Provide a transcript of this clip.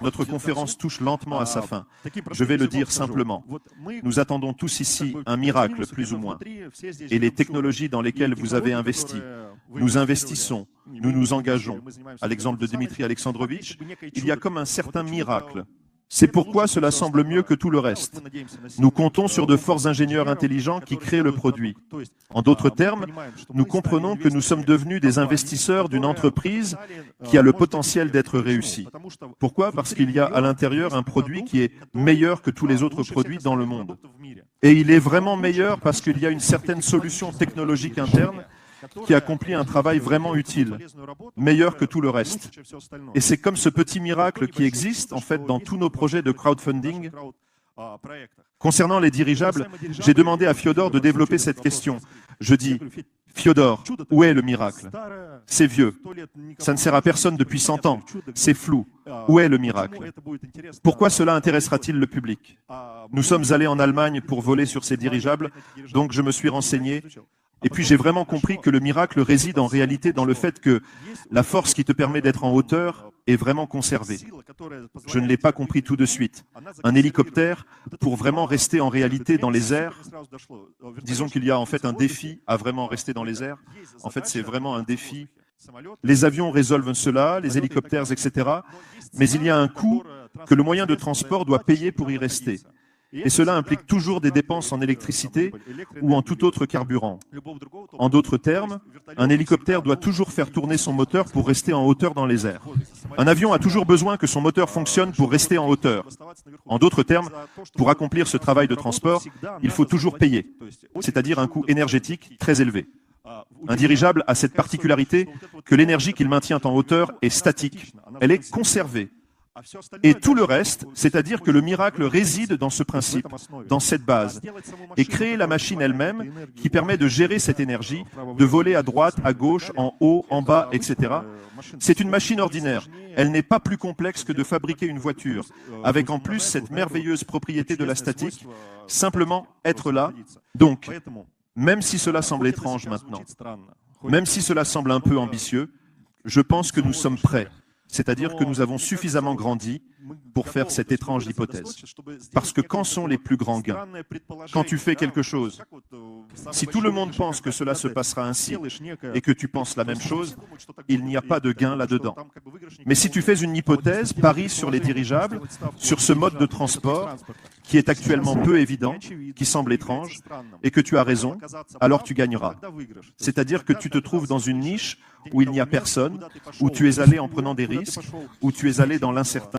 Notre conférence touche lentement à sa fin. Je vais le dire simplement. Nous attendons tous ici un miracle, plus ou moins. Et les technologies dans lesquelles vous avez investi, nous investissons, nous nous engageons. À l'exemple de Dmitri Alexandrovitch, il y a comme un certain miracle. C'est pourquoi cela semble mieux que tout le reste. Nous comptons sur de forts ingénieurs intelligents qui créent le produit. En d'autres termes, nous comprenons que nous sommes devenus des investisseurs d'une entreprise qui a le potentiel d'être réussie. Pourquoi? Parce qu'il y a à l'intérieur un produit qui est meilleur que tous les autres produits dans le monde. Et il est vraiment meilleur parce qu'il y a une certaine solution technologique interne qui accomplit un travail vraiment utile, meilleur que tout le reste. Et c'est comme ce petit miracle qui existe, en fait, dans tous nos projets de crowdfunding. Concernant les dirigeables, j'ai demandé à Fyodor de développer cette question. Je dis, Fyodor, où est le miracle? C'est vieux. Ça ne sert à personne depuis 100 ans. C'est flou. Où est le miracle? Pourquoi cela intéressera-t-il le public? Nous sommes allés en Allemagne pour voler sur ces dirigeables, donc je me suis renseigné. Et puis j'ai vraiment compris que le miracle réside en réalité dans le fait que la force qui te permet d'être en hauteur est vraiment conservée. Je ne l'ai pas compris tout de suite. Un hélicoptère, pour vraiment rester en réalité dans les airs, disons qu'il y a en fait un défi à vraiment rester dans les airs. En fait, c'est vraiment un défi. Les avions résolvent cela, les hélicoptères, etc. Mais il y a un coût que le moyen de transport doit payer pour y rester. Et cela implique toujours des dépenses en électricité ou en tout autre carburant. En d'autres termes, un hélicoptère doit toujours faire tourner son moteur pour rester en hauteur dans les airs. Un avion a toujours besoin que son moteur fonctionne pour rester en hauteur. En d'autres termes, pour accomplir ce travail de transport, il faut toujours payer, c'est-à-dire un coût énergétique très élevé. Un dirigeable a cette particularité que l'énergie qu'il maintient en hauteur est statique, elle est conservée. Et tout le reste, c'est-à-dire que le miracle réside dans ce principe, dans cette base, et créer la machine elle-même qui permet de gérer cette énergie, de voler à droite, à gauche, en haut, en bas, etc. C'est une machine ordinaire. Elle n'est pas plus complexe que de fabriquer une voiture, avec en plus cette merveilleuse propriété de la statique, simplement être là. Donc, même si cela semble étrange maintenant, même si cela semble un peu ambitieux, je pense que nous sommes prêts. C'est-à-dire que nous avons suffisamment grandi pour faire cette étrange hypothèse. Parce que quand sont les plus grands gains? Quand tu fais quelque chose, si tout le monde pense que cela se passera ainsi et que tu penses la même chose, il n'y a pas de gain là-dedans. Mais si tu fais une hypothèse, parie sur les dirigeables, sur ce mode de transport qui est actuellement peu évident, qui semble étrange, et que tu as raison, alors tu gagneras. C'est-à-dire que tu te trouves dans une niche où il n'y a personne, où tu es allé en prenant des risques, où tu es allé dans l'incertain.